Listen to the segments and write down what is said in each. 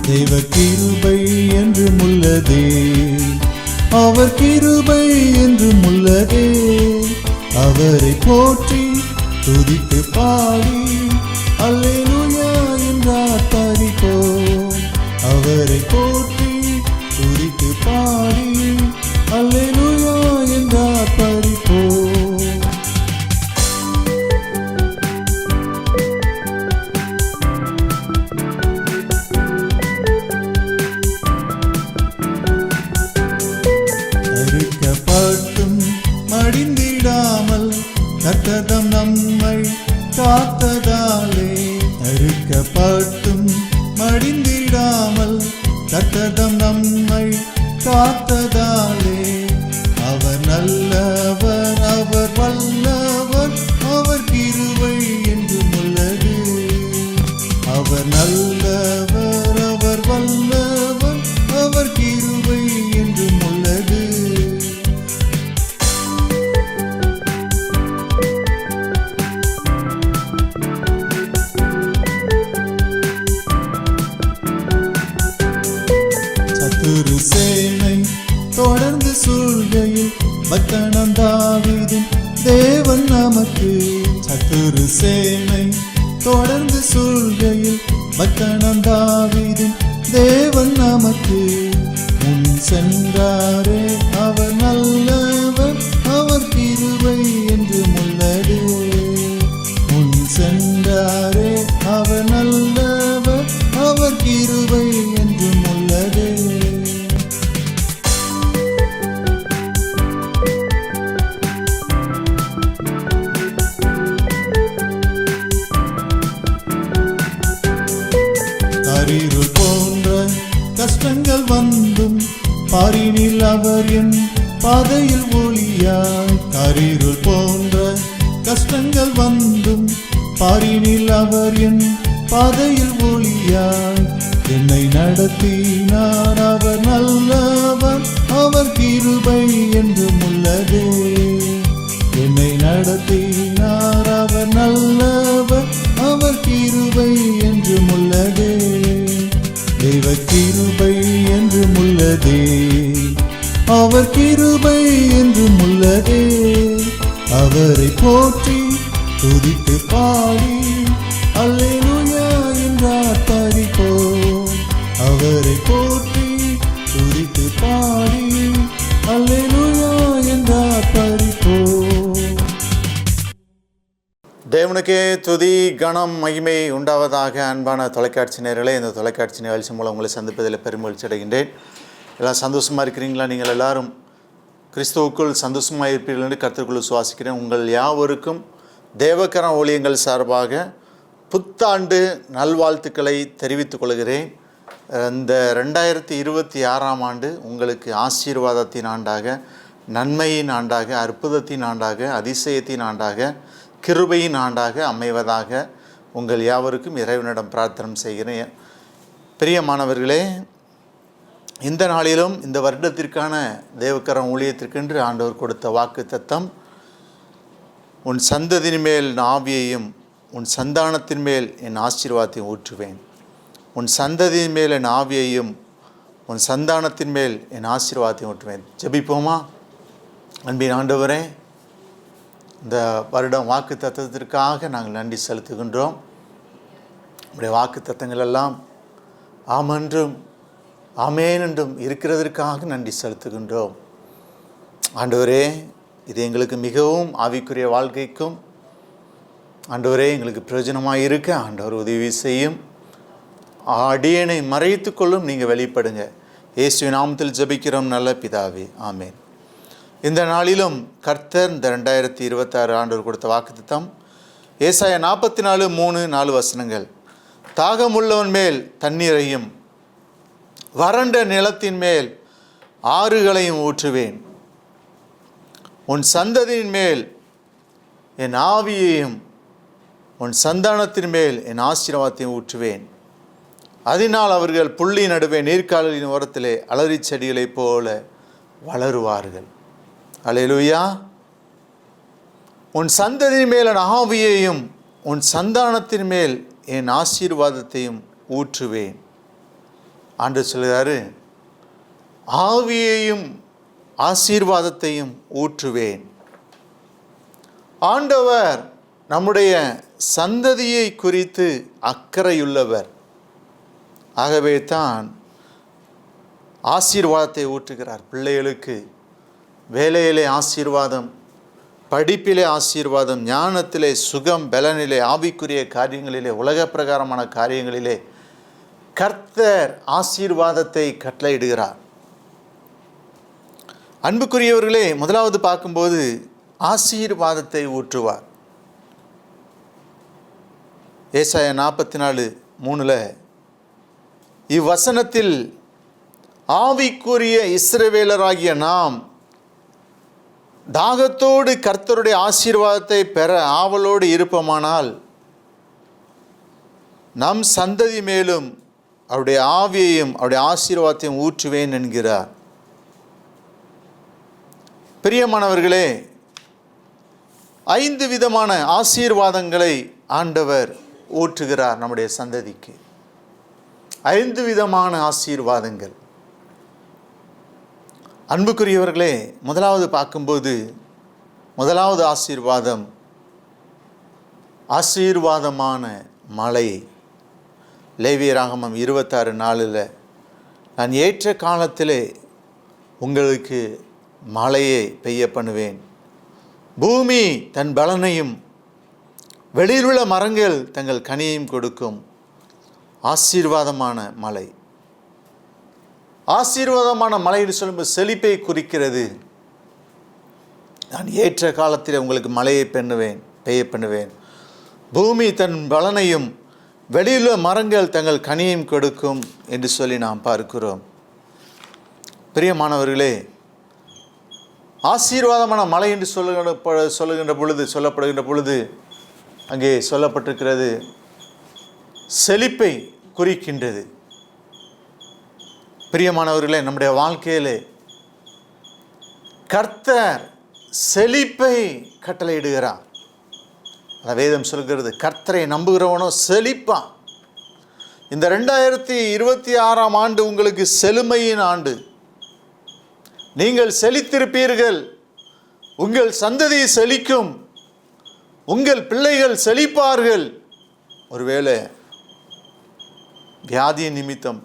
தேவ கிருபை என்றும் உள்ளதே, அவர் கிருபை என்றும் உள்ளதே. அவரை போற்றி துதித்து பாடி அல்லேலூயா என்றார் பரிபோம். அவரை போற்றி துதித்து பாடி அல்லேலூயா என்றார் பரிபோம். அறுக்கப்பட்டும் மடிந்திடாமல் கர்த்தர் நம்மை காத்ததாலே, அறுக்கப்பட்டும் மடிந்திடாமல் கர்த்தர் நம்மை காத்ததாலே. அவர் நல்லவர், அவர் வல்லவர், அவர் கிருபை என்றும் உள்ளது. அவர் நல்லவர், அவர் வல்லவர், அவர் கிருபை என்றும் உள்ளது. சத்துரு சேனை தொடர்ந்து சூழ்கையில் பக்தனாம் தாவீதின் தேவன் நமக்கு. சத்துரு சேனை தொடர்ந்து சூழ்கையில் பக்தனாம் தாவீதின் தேவன் நமக்கு. முன் சென்றாரே அவர் நல்லவர், அவர் கிருபை என்றும் உள்ளது. முன் சென்றாரே அவர் நல்லவர், அவர் கிருபை என்றும் உள்ளது. கரிருள் போன்ற கஷ்டங்கள் வந்தும் பாரினில் அவர் என் பாதையில் ஒளியாய். கரிருள் போன்ற கஷ்டங்கள் வந்தும் பாரினில் அவர் என் பாதையில் ஒளியாய். என்னை நடத்தினார் அவர் நல்லவர், அவர் கிருபை என்றும் உள்ளதே. என்னை நடத்தினார் அவர் நல்லவர், அவர் கிருபை என்றும் உள்ளதே. தெய்வ கிருபை என்றும் உள்ளதே, அவர் கிருபை என்றும் உள்ளதே. அவரை போற்றி துதித்து பாடி அல்லேலூயா என்றார் பரிபோம். அவரை போற்றி துதித்து பாடி அல்லேலூயா என்றார் பரிபோம். தேவனுக்கே துதி கணம் மகிமை உண்டாவதாக. அன்பான தொலைக்காட்சி நேயர்களே, இந்த தொலைக்காட்சி நிகழ்ச்சி மூலம் உங்களை சந்திப்பதில் பெருமகிழ்ச்சி அடைகின்றேன். எல்லாம் சந்தோஷமாக இருக்கிறீங்களா? நீங்கள் எல்லாரும் கிறிஸ்துவுக்குள் சந்தோஷமாக இருப்பீர்கள் என்று கர்த்தருக்குள் விசுவாசிக்கிறேன். உங்கள் யாவருக்கும் தேவக்கரம் ஊழியங்கள் சார்பாக புத்தாண்டு நல்வாழ்த்துக்களை தெரிவித்துக் கொள்கிறேன். இந்த 2026ஆம் ஆண்டு உங்களுக்கு ஆசீர்வாதத்தின் ஆண்டாக, நன்மையின் ஆண்டாக, அற்புதத்தின் ஆண்டாக, அதிசயத்தின் ஆண்டாக, கிருபையின் ஆண்டாக அமைவதாக உங்கள் யாவருக்கும் இறைவனிடம் பிரார்த்தனை செய்கிறேன். பிரியமானவர்களே, இந்த நாளிலும் இந்த வருடத்திற்கான தேவக்கரம் ஊழியத்திற்கென்று ஆண்டவர் கொடுத்த வாக்கு தத்தம், உன் சந்ததியின் மேல் என் ஆவியையும் உன் சந்தானத்தின் மேல் என் ஆசீர்வாதத்தையும் ஊற்றுவேன். உன் சந்ததியின் மேல் என் ஆவியையும் உன் சந்தானத்தின் மேல் என் ஆசீர்வாதத்தையும் ஊற்றுவேன். ஜெபிப்போமா? அன்பின் ஆண்டவரே, இந்த வருடம் வாக்கு தத்தத்திற்காக நாங்கள் நன்றி செலுத்துகின்றோம். நம்முடைய வாக்கு தத்தங்கள் எல்லாம் ஆமென்றும் ஆமேன் என்றும் இருக்கிறதற்காக நன்றி செலுத்துகின்றோம். ஆண்டவரே, இது எங்களுக்கு மிகவும் ஆவிக்குரிய வாழ்க்கைக்கும் ஆண்டவரே எங்களுக்கு பிரயோஜனமாக இருக்க ஆண்டவர் உதவி செய்யும். அடியனை மறைத்து கொள்ளும், நீங்கள் வெளிப்படுங்க. இயேசுவின் நாமத்தில் ஜெபிக்கிறோம் நல்ல பிதாவே, ஆமேன். இந்த நாளிலும் கர்த்தர் இந்த 2026 ஆண்டவர் கொடுத்த வாக்குத்தத்தம் ஏசாயா 44:3-4 வசனங்கள். தாகமுள்ளவன் மேல் தண்ணீரையும் வறண்ட நிலத்தின் மேல் ஆறுகளையும் ஊற்றுவேன். உன் சந்ததியின் மேல் என் ஆவியையும் உன் சந்தானத்தின் மேல் என் ஆசீர்வாதத்தையும் ஊற்றுவேன். அதனால் அவர்கள் புள்ளி நடுவே நீர்க்காலின் ஓரத்திலே அலரி செடிகளைப் போல வளருவார்கள். அல்லேலூயா. உன் சந்ததியின் மேல் என் ஆவியையும் உன் சந்தானத்தின் மேல் என் ஆசீர்வாதத்தையும் ஊற்றுவேன். ஆண்டவர் சொல்கிறாரு, ஆவியையும் ஆசீர்வாதத்தையும் ஊற்றுவேன். ஆண்டவர் நம்முடைய சந்ததியை குறித்து அக்கறையுள்ளவர். ஆகவே தான் ஆசீர்வாதத்தை ஊற்றுகிறார். பிள்ளைகளுக்கு வேலையிலே ஆசீர்வாதம், படிப்பிலே ஆசீர்வாதம், ஞானத்திலே, சுகம், பலனிலே, ஆவிக்குரிய காரியங்களிலே, உலக பிரகாரமான காரியங்களிலே கர்த்தர் ஆசீர்வாதத்தை கட்டளையிடுகிறார். அன்புக்குரியவர்களே, முதலாவது பார்க்கும்போது ஆசீர்வாதத்தை ஊற்றுவார். ஏசாயா 44:3 இவ்வசனத்தில் ஆவிக்குரிய இஸ்ரவேலராகிய நாம் தாகத்தோடு கர்த்தருடைய ஆசீர்வாதத்தை பெற ஆவலோடு இருப்போமானால் நம் சந்ததி மேலும் அவருடைய ஆவியையும் அவருடைய ஆசீர்வாதத்தையும் ஊற்றுவேன் என்கிறார். பிரியமானவர்களே, 5 விதமான ஆசீர்வாதங்களை ஆண்டவர் ஊற்றுகிறார் நம்முடைய சந்ததிக்கு. 5 விதமான ஆசீர்வாதங்கள். அன்புக்குரியவர்களே, முதலாவது பார்க்கும்போது முதலாவது ஆசீர்வாதம் ஆசீர்வாதமான மழை. லேவியராகமம் 26:4 நான் ஏற்ற காலத்திலே உங்களுக்கு மழையை பெய்ய பண்ணுவேன், பூமி தன் பலனையும் வெளியில் உள்ள மரங்கள் தங்கள் கனியையும் கொடுக்கும். ஆசீர்வாதமான மழை. ஆசீர்வாதமான மழைன்னு சொல்லும்போது செழிப்பை குறிக்கிறது. நான் ஏற்ற காலத்தில் உங்களுக்கு மழையை பெய்ய பண்ணுவேன், பூமி தன் பலனையும் வெளியுள்ள மரங்கள் தங்கள் கனியையும் கொடுக்கும் என்று சொல்லி நாம் பார்க்கிறோம். பிரியமானவர்களே, ஆசீர்வாதமான மழை என்று சொல்லப்படுகின்ற பொழுது அங்கே சொல்லப்பட்டிருக்கிறது செழிப்பை குறிக்கின்றது. பிரியமானவர்களே, நம்முடைய வாழ்க்கையிலே கர்த்தர் செழிப்பை கட்டளையிடுகிறார். அந்த வேதம் சொல்கிறது, கர்த்தரை நம்புகிறவனோ செழிப்பான். இந்த 2026ஆம் ஆண்டு உங்களுக்கு செழுமையின் ஆண்டு. நீங்கள் செழித்திருப்பீர்கள், உங்கள் சந்ததி செழிக்கும், உங்கள் பிள்ளைகள் செழிப்பார்கள். ஒருவேளை வியாதி நிமித்தம்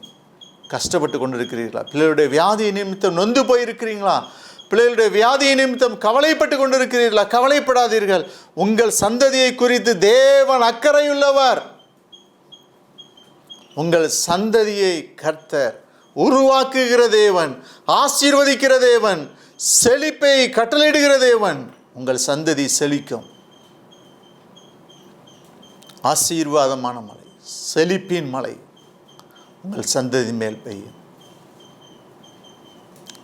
கஷ்டப்பட்டு கொண்டிருக்கிறீர்களா? பிள்ளைகளுடைய வியாதி நிமித்தம் நொந்து போயிருக்கிறீங்களா? பிள்ளைகளுடைய வியாதி நிமித்தம் கவலைப்பட்டு கொண்டிருக்கிறீர்களா? கவலைப்படாதீர்கள். உங்கள் சந்ததியை குறித்து தேவன் அக்கறையுள்ளவர். உங்கள் சந்ததியை கர்த்தர் உருவாக்குகிற தேவன், ஆசீர்வதிக்கிற தேவன், செழிப்பை கட்டளையிடுகிற தேவன். உங்கள் சந்ததி செழிக்கும். ஆசீர்வாதமான மழை, செழிப்பின் மழை உங்கள் சந்ததி மேல் பெய்யும்.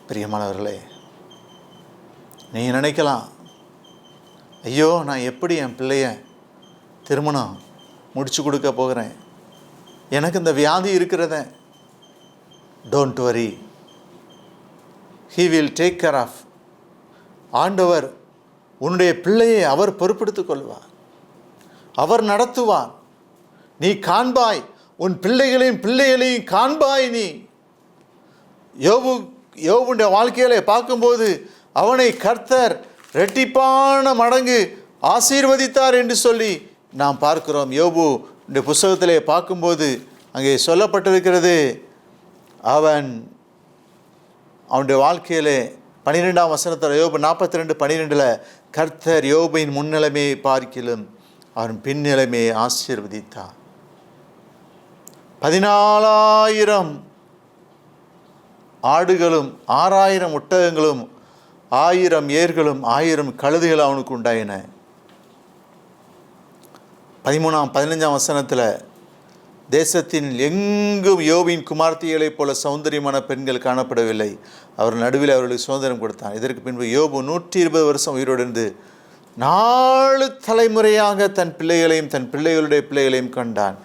பிரியமானவர்களே, நீங்கள் நினைக்கலாம், ஐயோ நான் எப்படி என் பிள்ளைய திருமணம் முடிச்சு கொடுக்க போகிறேன், எனக்கு இந்த வியாதி இருக்கிறத. Don't worry, he will take care of. ஆண்டவர் உன்னுடைய பிள்ளையை அவர் பொறுப்பெடுத்துக் கொள்வார், அவர் நடத்துவார். நீ காண்பாய், உன் பிள்ளைகளையும் காண்பாய். நீ யோபுடைய வாழ்க்கையிலே பார்க்கும்போது அவனை கர்த்தர் இரட்டிப்பான மடங்கு ஆசீர்வதித்தார் என்று சொல்லி நாம் பார்க்கிறோம். யோபு இந்த புத்தகத்திலே பார்க்கும்போது அங்கே சொல்லப்பட்டிருக்கிறது, அவனுடைய வாழ்க்கையிலே 12ஆம் வசனத்தில் யோபு 42:12 கர்த்தர் யோபின் முன்னிலைமையை பார்க்கிலும் அவன் பின்னிலைமையை ஆசீர்வதித்தார். 14,000 ஆடுகளும் 6,000 ஒட்டகங்களும் 1,000 ஏர்களும் 1,000 கழுதைகள் அவனுக்கு உண்டாயின. 15ஆம் வசனத்தில் தேசத்தின் எங்கும் யோபின் குமார்த்திகளைப் போல சௌந்தரியமான பெண்கள் காணப்படவில்லை, அவர் நடுவில் அவர்களுக்கு சுதந்திரம் கொடுத்தான். இதற்கு பின்பு யோபு 120 வருஷம் உயிரோடு இருந்து 4 தலைமுறையாக தன் பிள்ளைகளையும் தன் பிள்ளைகளுடைய பிள்ளைகளையும் கண்டான்.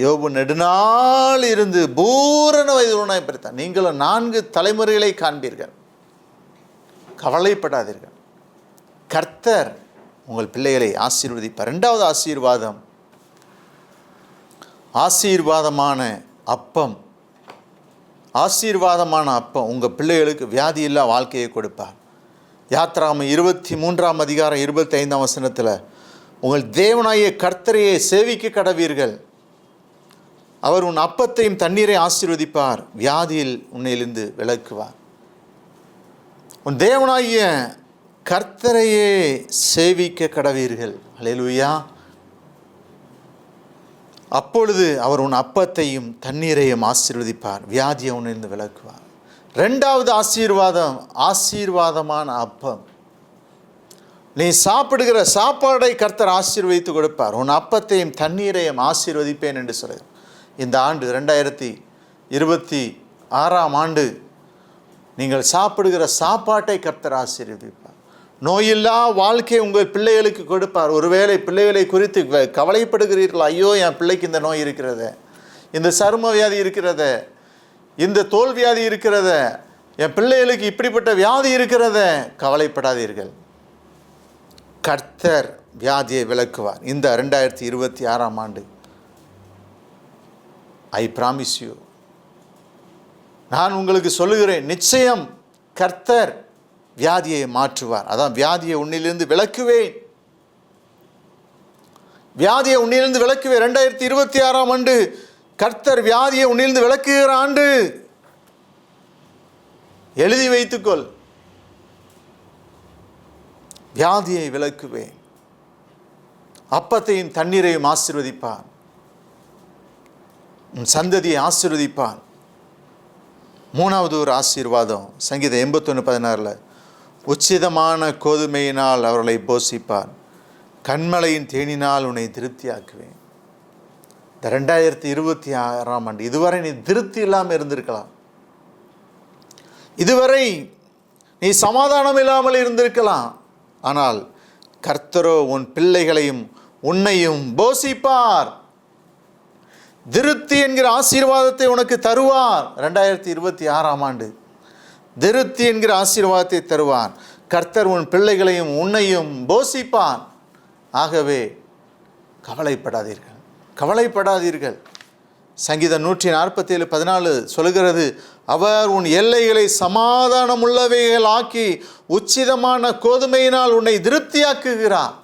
யோபு நெடுநாள் இருந்து பூரண வயதுள்ளவனாய் பிறந்தான். நீங்களும் 4 தலைமுறைகளை காண்பீர்கள். கவலைப்படாதீர்கள், கர்த்தர் உங்கள் பிள்ளைகளை ஆசீர்வதிப்பார். 2வது ஆசீர்வாதம் ஆசீர்வாதமான அப்பம். ஆசீர்வாதமான அப்பம் உங்கள் பிள்ளைகளுக்கு வியாதியில்லா வாழ்க்கையை கொடுப்பார். யாத்ராகமம் 23 அதிகாரம் 25 வசனத்தில், உங்கள் தேவனாகிய கர்த்தரையே சேவிக்க கடவீர்கள், அவர் உன் அப்பத்தையும் தண்ணீரை ஆசீர்வதிப்பார், வியாதியில் உன்னிலிருந்து விலக்குவார். உன் தேவனாகிய கர்த்தரையே சேவிக்க கடவீர்கள். அல்லேலூயா. அப்பொழுது அவர் உன் அப்பத்தையும் தண்ணீரையும் ஆசீர்வதிப்பார், வியாதியை உன்னிலிருந்து விலக்குவார். ரெண்டாவது ஆசீர்வாதமான அப்பம். நீ சாப்பிடுகிற சாப்பாடை கர்த்தர் ஆசீர்வதித்து கொடுப்பார். உன் அப்பத்தையும் தண்ணீரையும் ஆசீர்வதிப்பேன் என்று சொல்கிறார். இந்த ஆண்டு 2026 ஆண்டு நீங்கள் சாப்பிடுகிற சாப்பாட்டை கர்த்தர் ஆசீர்வதிப்பார். நோயில்லா வாழ்க்கை உங்கள் பிள்ளைகளுக்கு கொடுப்பார். ஒருவேளை பிள்ளைகளை குறித்து கவலைப்படுகிறீர்கள், ஐயோ என் பிள்ளைக்கு இந்த நோய் இருக்கிறத, இந்த சரும வியாதி இருக்கிறத, இந்த தோல் வியாதி இருக்கிறத, என் பிள்ளைகளுக்கு இப்படிப்பட்ட வியாதி இருக்கிறத, கவலைப்படாதீர்கள். கர்த்தர் வியாதியை விலக்குவார். இந்த 2026 ஆண்டு ஐ ப்ராமிஸ் யூ, நான் உங்களுக்கு சொல்லுகிறேன், நிச்சயம் கர்த்தர் வியாதியை மாற்றுவார். அதான் வியாதியை உன்னிலிருந்து விலக்குவேன், வியாதியை உன்னிலிருந்து விலக்குவேன். 2026 ஆண்டு கர்த்தர் வியாதியை உன்னிலிருந்து விலக்குகிற ஆண்டு. எழுதி வைத்துக்கொள், வியாதியை விலக்குவேன், அப்பத்தையும் தண்ணீரையும் ஆசீர்வதிப்பான், உன் சந்ததியை ஆசீர்வதிப்பான். மூணாவது ஒரு ஆசீர்வாதம், சங்கீதம் 81:16, உச்சிதமான கோதுமையினால் அவர்களை போஷிப்பான், கண்மலையின் தேனினால் உன்னை திருப்தியாக்குவேன். இந்த 2026 ஆண்டு இதுவரை நீ திருப்தி இல்லாமல் இருந்திருக்கலாம், இதுவரை நீ சமாதானம் இல்லாமல் இருந்திருக்கலாம். ஆனால் கர்த்தரோ உன் பிள்ளைகளையும் உன்னையும் போஷிப்பார், திருப்தி என்கிற ஆசீர்வாதத்தை உனக்கு தருவார். 2026 ஆண்டு திருப்தி என்கிற ஆசீர்வாதத்தை தருவான். கர்த்தர் உன் பிள்ளைகளையும் உன்னையும் போஷிப்பான். ஆகவே கவலைப்படாதீர்கள், கவலைப்படாதீர்கள். சங்கீதம் 147:14 சொல்கிறது, அவர் உன் எல்லைகளை சமாதானம் உள்ளவைகள் ஆக்கி உச்சிதமான கோதுமையினால் உன்னை திருப்தியாக்குகிறார்.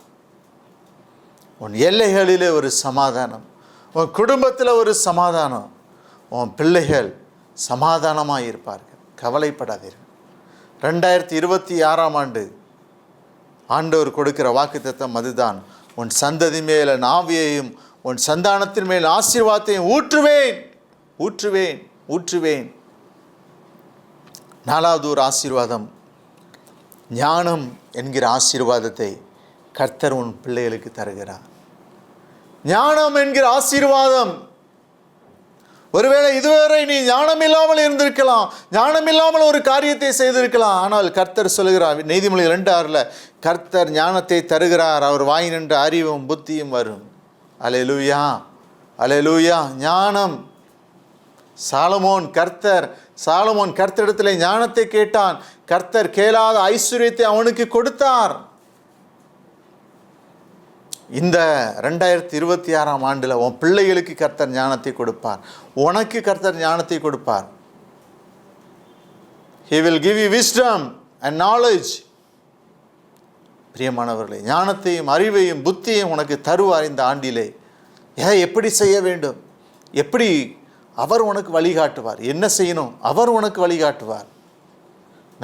உன் எல்லைகளிலே ஒரு சமாதானம், உன் குடும்பத்தில் ஒரு சமாதானம், உன் பிள்ளைகள் சமாதானமாக இருப்பார்கள். கவலைப்படாதீர்கள். 2026 ஆண்டு ஆண்டவர் கொடுக்கிற வாக்குத்தத்தம் அதுதான், உன் சந்ததி மேல் ஆவியையும் உன் சந்தானத்தின் மேல் ஆசீர்வாதத்தையும் ஊற்றுவேன், ஊற்றுவேன், ஊற்றுவேன். நாலாவது ஒரு ஆசீர்வாதம், ஞானம் என்கிற ஆசீர்வாதத்தை கர்த்தர் உன் பிள்ளைகளுக்கு தருகிறார். ஞானம் என்கிற ஆசீர்வாதம். ஒருவேளை இதுவரை நீ ஞானம் இல்லாமல் இருந்திருக்கலாம், ஞானம் இல்லாமல் ஒரு காரியத்தை செய்திருக்கலாம். ஆனால் கர்த்தர் சொல்லுகிறார், நீதிமொழிகள் 2:6, கர்த்தர் ஞானத்தை தருகிறார், அவர் வாய் நின்று அறிவும் புத்தியும் வரும். அல்லேலூயா, அல்லேலூயா. ஞானம். சாலமோன் கர்த்தரிடத்தில் ஞானத்தை கேட்டான், கர்த்தர் கேளாத ஐஸ்வர்யத்தை அவனுக்கு கொடுத்தார். இந்த 2026 ஆண்டில் உன் பிள்ளைகளுக்கு கர்த்தர் ஞானத்தை கொடுப்பார், உனக்கு கர்த்தர் ஞானத்தை கொடுப்பார். He will give you wisdom and knowledge. பிரியமானவர்களே, ஞானத்தையும் அறிவையும் புத்தியையும் உனக்கு தருவார் இந்த ஆண்டிலே. எதை எப்படி செய்ய வேண்டும், எப்படி அவர் உனக்கு வழிகாட்டுவார், என்ன செய்யணும் அவர் உனக்கு வழிகாட்டுவார்.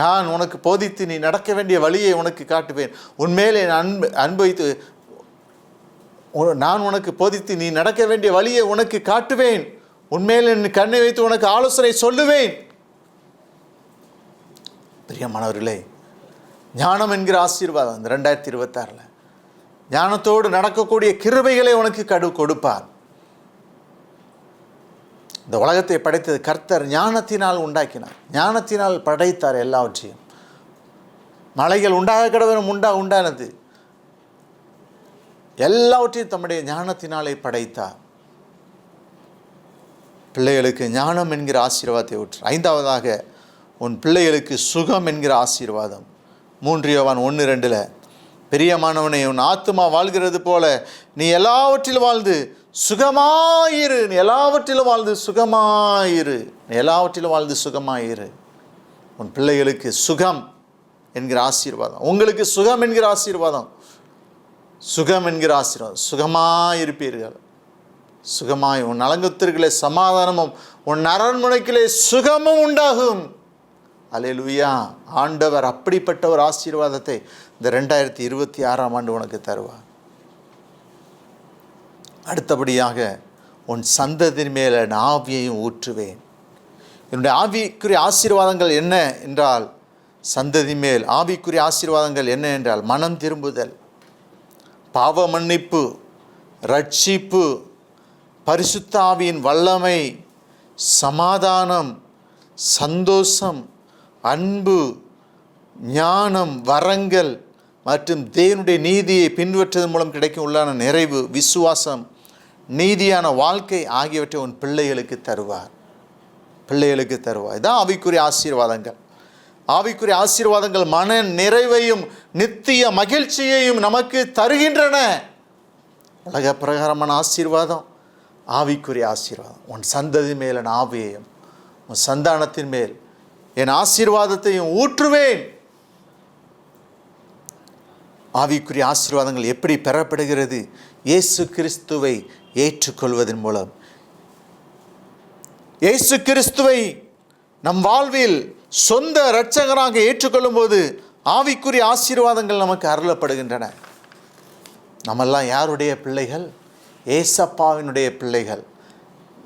நான் உனக்கு போதித்து நீ நடக்க வேண்டிய வழியை உனக்கு காட்டுவேன், உன்மேலே அன்பு நான் உனக்கு போதித்து நீ நடக்க வேண்டிய வழியை உனக்கு காட்டுவேன், உன்மேல் என் கண்ணை வைத்து உனக்கு ஆலோசனை சொல்லுவேன். பிரியமானவர்களே, ஞானம் என்கிற ஆசீர்வாதம் இந்த 2026 ஞானத்தோடு நடக்கக்கூடிய கிருபைகளை உனக்கு கொடுப்பார். இந்த உலகத்தை படைத்தது கர்த்தர் ஞானத்தினால் உண்டாக்கினார், ஞானத்தினால் படைத்தார் எல்லாவற்றையும். மலைகள் உண்டாக கடவுளும் உண்டானது, எல்லாவற்றையும் தம்முடைய ஞானத்தினாலே படைத்தார். பிள்ளைகளுக்கு ஞானம் என்கிற ஆசீர்வாதத்தை ஊற்று. ஐந்தாவதாக உன் பிள்ளைகளுக்கு சுகம் என்கிற ஆசீர்வாதம். 3 யோவான் 1:2, பிரியமானவனே, உன் ஆத்துமா வாழ்கிறது போல நீ எல்லாவற்றிலும் வாழ்ந்து சுகமாயிரு, நீ எல்லாவற்றிலும் வாழ்ந்து சுகமாயிரு, நீ எல்லாவற்றிலும் வாழ்ந்து சுகமாயிரு. உன் பிள்ளைகளுக்கு சுகம் என்கிற ஆசீர்வாதம், உங்களுக்கு சுகம் என்கிற ஆசீர்வாதம், சுகம் என்கிற ஆசீர்வாதம். சுகமாயிருப்பீர்கள், சுகமாய் உன் நலங்கத்திற்குள்ளே சமாதானமும் உன் அரண்மனைக்குள்ளே சுகமும் உண்டாகும். அல்லேலூயா. ஆண்டவர் அப்படிப்பட்ட ஒரு ஆசீர்வாதத்தை இந்த 2026ஆம் ஆண்டு உனக்கு தருவார். அடுத்தபடியாக உன் சந்ததியின் மேலே நான் ஆவியையும் ஊற்றுவேன். என்னுடைய ஆவிக்குரிய ஆசீர்வாதங்கள் என்ன என்றால், சந்ததி மேல் ஆவிக்குரிய ஆசீர்வாதங்கள் என்ன என்றால், மனம் திரும்புதல், பாவ மன்னிப்பு, ரட்சிப்பு, பரிசுத்த ஆவியின் வல்லமை, சமாதானம், சந்தோஷம், அன்பு, ஞானம், வரங்கள் மற்றும் தேவனுடைய நீதியை பின்பற்றுவதன் மூலம் கிடைக்கும் உள்ளான நிறைவு, விசுவாசம், நீதியான வாழ்க்கை ஆகியவற்றை உன் பிள்ளைகளுக்கு தருவார். பிள்ளைகளுக்கு தருவார். இதான் ஆவிக்குரிய ஆசீர்வாதங்கள். ஆவிக்குரிய ஆசீர்வாதங்கள் மன நிறைவையும் நித்திய மகிழ்ச்சியையும் நமக்கு தருகின்றன. உலக பிரகாரமான ஆசீர்வாதம், ஆவிக்குரிய ஆசீர்வாதம். உன் சந்ததி மேல் என் ஆவியையும் உன் சந்தானத்தின் மேல் என் ஆசீர்வாதத்தையும் ஊற்றுவேன். ஆவிக்குரிய ஆசீர்வாதங்கள் எப்படி பெறப்படுகிறது? இயேசு கிறிஸ்துவை ஏற்றுக்கொள்வதன் மூலம். இயேசு கிறிஸ்துவை நம் வாழ்வில் சொந்த இரட்சகராக ஏற்றுக்கொள்ளும் போது ஆவிக்குரிய ஆசீர்வாதங்கள் நமக்கு அருளப்படுகின்றன. நம்மெல்லாம் யாருடைய பிள்ளைகள்? ஏசப்பாவினுடைய பிள்ளைகள்.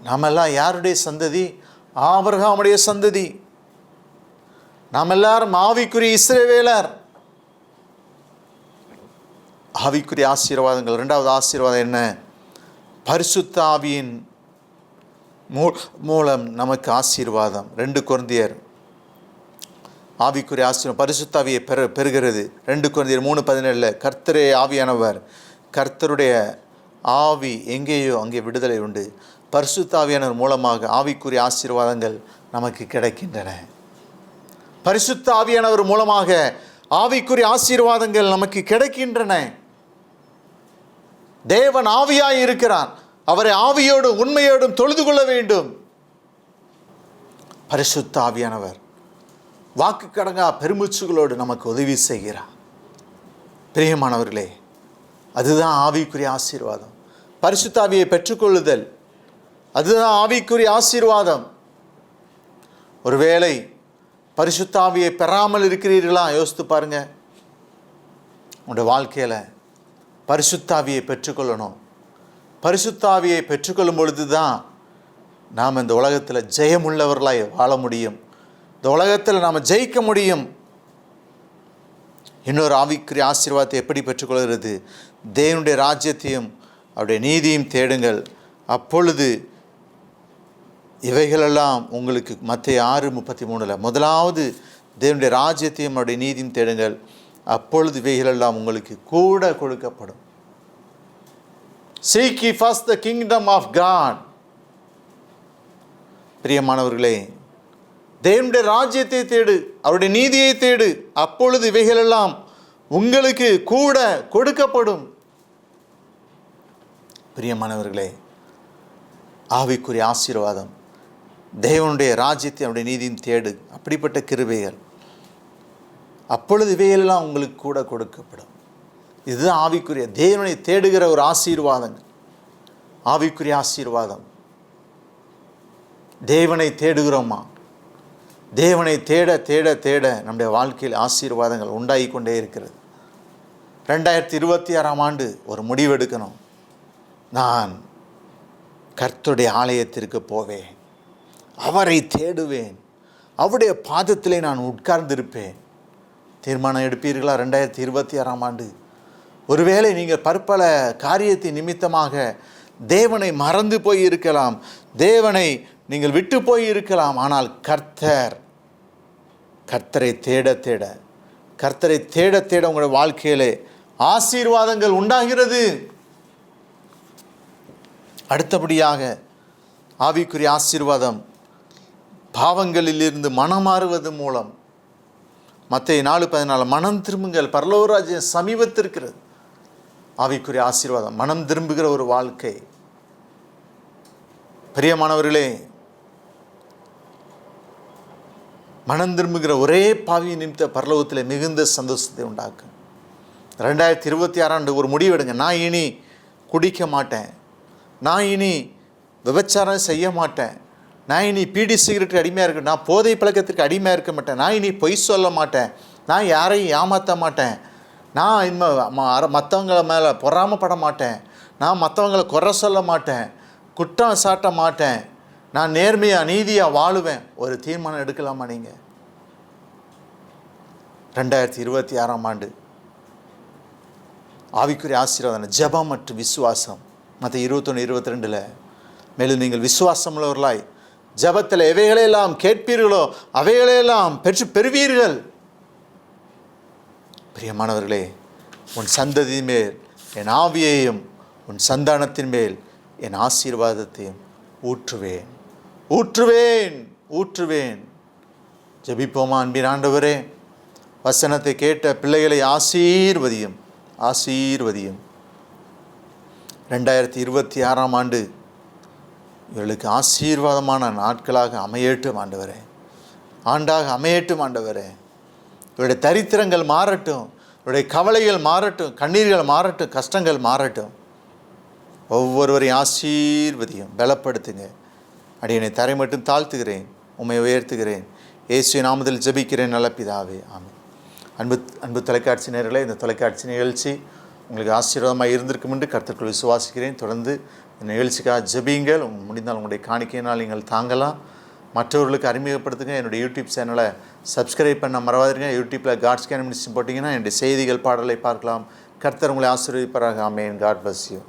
நாமெல்லாம் யாருடைய சந்ததி? ஆபிரகாமுடைய சந்ததி. நாம் எல்லாரும் ஆவிக்குரிய இஸ்ரவேலர். ஆவிக்குரிய ஆசீர்வாதங்கள். இரண்டாவது ஆசீர்வாதம் என்ன? பரிசுத்த ஆவியின் மூலம் நமக்கு ஆசீர்வாதம். 2 கொரிந்தியர் ஆவிக்குரிய ஆசீர்வாதம் பரிசுத்த ஆவியை பெறுகிறது. 2 கொரிந்தியர் 3:17 கர்த்தரே ஆவியானவர், கர்த்தருடைய ஆவி எங்கேயோ அங்கே விடுதலை உண்டு. பரிசுத்த ஆவியானவர் மூலமாக ஆவிக்குரிய ஆசீர்வாதங்கள் நமக்கு கிடைக்கின்றன. பரிசுத்த ஆவியானவர் மூலமாக ஆவிக்குரிய ஆசீர்வாதங்கள் நமக்கு கிடைக்கின்றன. தேவன் ஆவியாய் இருக்கிறார். அவரை ஆவியோடும் உண்மையோடும் தொழுது கொள்ள வேண்டும். பரிசுத்த ஆவியானவர் வாக்கு கடங்கா பெருமூச்சுகளோடு நமக்கு உதவி செய்கிறார். பிரியமானவர்களே, அதுதான் ஆவிக்குரிய ஆசீர்வாதம். பரிசுத்த ஆவியை பெற்றுக்கொள்ளுதல், அதுதான் ஆவிக்குரிய ஆசீர்வாதம். ஒருவேளை பரிசுத்த ஆவியை பெறாமல் இருக்கிறீர்களா? யோசித்து பாருங்க. உங்களுடைய வாழ்க்கையில் பரிசுத்த ஆவியை பெற்றுக்கொள்ளணும். பரிசுத்த ஆவியை பெற்றுக்கொள்ளும் பொழுது தான் நாம் இந்த உலகத்தில் ஜெயமுள்ளவர்களாய் வாழ முடியும். இந்த உலகத்தில் நாம் ஜெயிக்க முடியும். இன்னொரு ஆவிக்குரிய ஆசீர்வாதத்தை எப்படி பெற்றுக்கொள்கிறது? தேவனுடைய ராஜ்யத்தையும் அவருடைய நீதியும் தேடுங்கள், அப்பொழுது இவைகளெல்லாம் உங்களுக்கு. மத்தேயு 6:33 முதலாவது தேவனுடைய ராஜ்யத்தையும் அவருடைய நீதியும் தேடுங்கள், அப்பொழுது இவைகளெல்லாம் உங்களுக்கு கூட கொடுக்கப்படும். Seek ye first the kingdom of God. பிரியமானவர்களே, தேவனுடைய ராஜ்யத்தை தேடு, அவருடைய நீதியை தேடு, அப்பொழுது இவைகளெல்லாம் உங்களுக்கு கூட கொடுக்கப்படும். பிரியமானவர்களே, ஆவிக்குரிய ஆசீர்வாதம், தேவனுடைய ராஜ்யத்தை அவருடைய நீதியும் தேடு, அப்படிப்பட்ட கிருபைகள், அப்பொழுது இவையெல்லாம் உங்களுக்கு கூட கொடுக்கப்படும். இதுதான் ஆவிக்குரிய தேவனை தேடுகிற ஒரு ஆசீர்வாதம். ஆவிக்குரிய ஆசீர்வாதம். தேவனை தேடுகிறோமா? தேவனை தேட தேட தேட நம்முடைய வாழ்க்கையில் ஆசீர்வாதங்கள் உண்டாகி கொண்டே இருக்கிறது. 2026ஆம் ஆண்டு ஒரு முடிவெடுக்கணும். நான் கர்த்தருடைய ஆலயத்திற்கு போவேன், அவரை தேடுவேன், அவருடைய பாதத்திலே நான் உட்கார்ந்திருப்பேன். தீர்மானம் எடுப்பீர்களா? 2026ஆம் ஆண்டு ஒருவேளை நீங்கள் பற்பல காரியத்தின் நிமித்தமாக தேவனை மறந்து போய் இருக்கலாம், தேவனை நீங்கள் விட்டு போய் இருக்கலாம். ஆனால் கர்த்தரை தேட தேட கர்த்தரை தேட தேட உங்களுடைய வாழ்க்கையிலே ஆசீர்வாதங்கள் உண்டாகிறது. அடுத்தபடியாக ஆவிக்குரிய ஆசீர்வாதம் பாவங்களிலிருந்து மனம் மாறுவது மூலம். மத்தேயு 4:14 மனம் திரும்புங்கள், பரலோக ராஜ்யம் சமீபத்திருக்கிறது. ஆவிக்குரிய ஆசீர்வாதம் மனம் திரும்புகிற ஒரு வாழ்க்கை. பிரியமானவர்களே, மனம் திரும்புகிற ஒரே பாவி நிமித்த பரலோகத்தில் மிகுந்த சந்தோஷத்தை உண்டாக்கும். 2026 ஒரு முடிவெடுங்க. நான் இனி குடிக்க மாட்டேன், நான் இனி விபச்சாரம் செய்ய மாட்டேன், நான் இனி பீடி சிகரெட்டுக்கு அடிமையாக இருக்க, நான் போதை பழக்கத்திற்கு அடிமையாக இருக்க மாட்டேன், நான் இனி பொய் சொல்ல மாட்டேன், நான் யாரையும் ஏமாற்ற மாட்டேன், நான் இனிமேல் மற்றவங்கள மேலே பொறாமப்பட மாட்டேன், நான் மற்றவங்களை குறை சொல்ல மாட்டேன், குற்றம் சாட்ட மாட்டேன், நான் நேர்மையாக நீதியாக வாழுவேன். ஒரு தீர்மானம் எடுக்கலாமா நீங்கள்? 2026 ஆவிக்குரிய ஆசீர்வாதம் ஜெபம் மற்றும் விசுவாசம். மற்ற 21-22 மேலும் நீங்கள் விசுவாசம் உள்ளவர்களாய் ஜெபத்தில் எவைகளையெல்லாம் கேட்பீர்களோ அவைகளையெல்லாம் பெறுவீர்கள். பிரியமானவர்களே, உன் சந்ததி மேல் என் ஆவியையும் உன் சந்தானத்தின் மேல் என் ஆசீர்வாதத்தையும் ஊற்றுவேன் ஊற்றுவேன் ஊற்றுவேன். ஜெபிப்போமா? அன்பின் ஆண்டவரே, வசனத்தை கேட்ட பிள்ளைகளை ஆசீர்வதியும் ஆசீர்வதியும். 2026 இவர்களுக்கு ஆசீர்வாதமான நாட்களாக அமையட்டும் ஆண்டவரே, ஆண்டாக அமையட்டும் ஆண்டவரே. இவருடைய தரித்திரங்கள் மாறட்டும், இவருடைய கவலைகள் மாறட்டும், கண்ணீர்கள் மாறட்டும், கஷ்டங்கள் மாறட்டும். ஒவ்வொருவரையும் ஆசீர்வதியும், பலப்படுத்துங்க. அடியனை தரை மட்டும் தாழ்த்துகிறேன், உம்மை உயர்த்துகிறேன். இயேசுவின் நாமத்தில் ஜெபிக்கிறேன் நல்ல பிதாவே, ஆமென். அன்பு தொலைக்காட்சி நேயர்களே, இந்த தொலைக்காட்சி நிகழ்ச்சி உங்களுக்கு ஆசீர்வாதமாக இருந்திருக்கும் என்று கர்த்தருக்குள் விசுவாசிக்கிறேன். தொடர்ந்து இந்த நிகழ்ச்சிக்காக ஜெபியுங்கள். முடிந்தால் உங்களுடைய காணிக்கையினால் நீங்கள் தாங்கலாம். மற்றவர்களுக்கு அறிமுகப்படுத்துங்க. என்னுடைய யூடியூப் சேனலை சப்ஸ்கிரைப் பண்ண மறவாதீங்க. யூடியூப்பில் காட்ஸ் கேன் மினிஸ்ட்ரி போட்டிங்கன்னா என்னுடைய செய்திகள், பாடலை பார்க்கலாம். கர்த்தர் உங்களை ஆசீர்வதிப்பாராக. ஆமென். God bless you.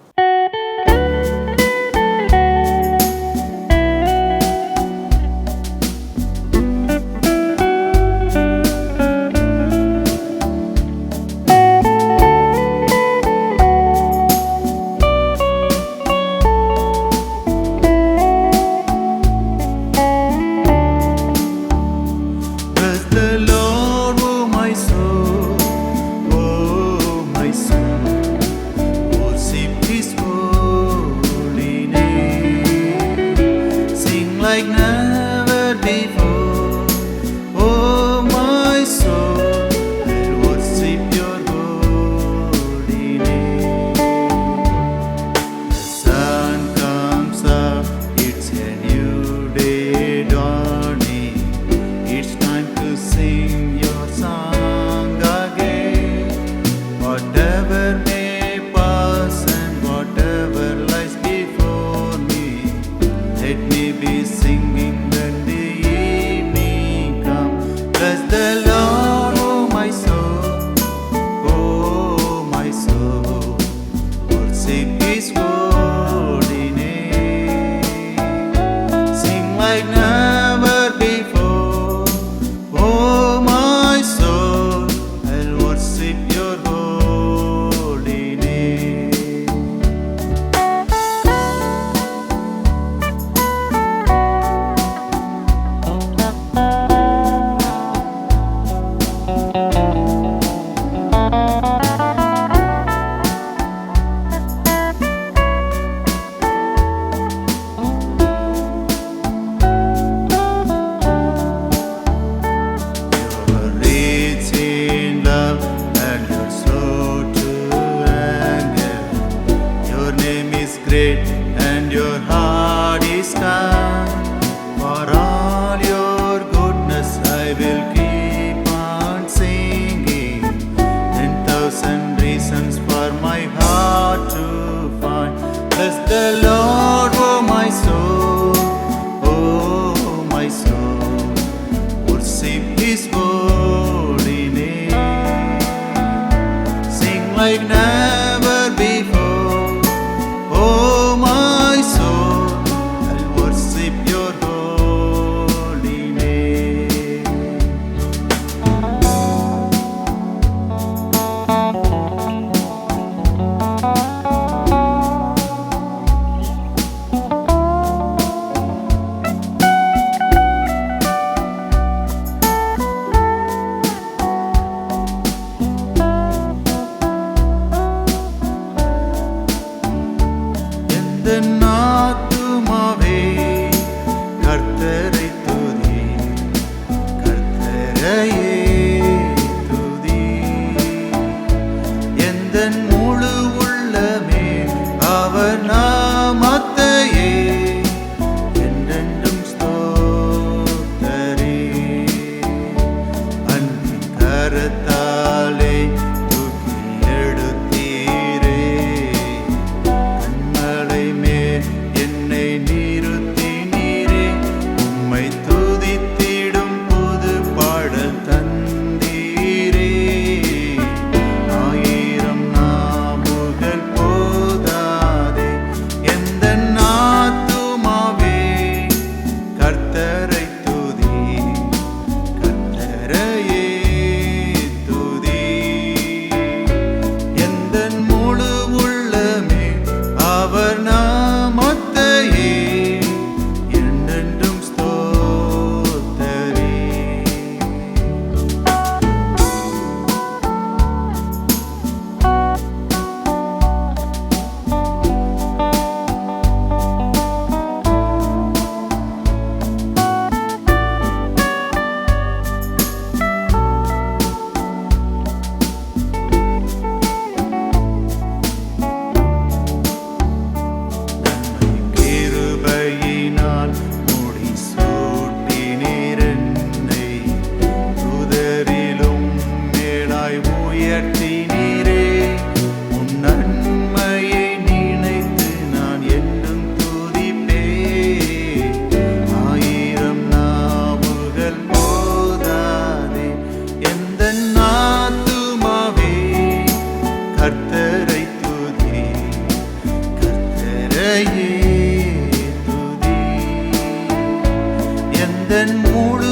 கர்த்தரையே துதி. எந்தன் முழு உள்ளமே அவர் நாமத்தையே என்றென்றும் ஸ்தோத்தரே. அன்பின் கரத்தாலே தூக்கி எடுத்தீரே, கண்மலை மேல் என்னை நிறுத்தினீரே. உம்மை துதித்திடும் புது பாடல் தந்தீரே. ஆயிரம் நாவுகள் போதாதே, எந்தன் ஆத்துமாவே கர்த்தரை துதி, கர்த்தரையே துதி. எந்தன் முழு உள்ளமே அவர் நாமத்தையே என்றென்றும் ஸ்தோத்தரே. கிருபையினால் முடிசூட்டினீர் என்னை, தூதரிலும் மேலாய் உயர்த்தினீரே. உன் நன்மையை நினைத்து நான் என்றும் துதிப்பேன். ஆயிரம் நாவுகள் போதாதே, எந்தன் ஆத்துமாவே கர்த்தரை துதி, கர்த்தரையே துதி. எந்தன் முழு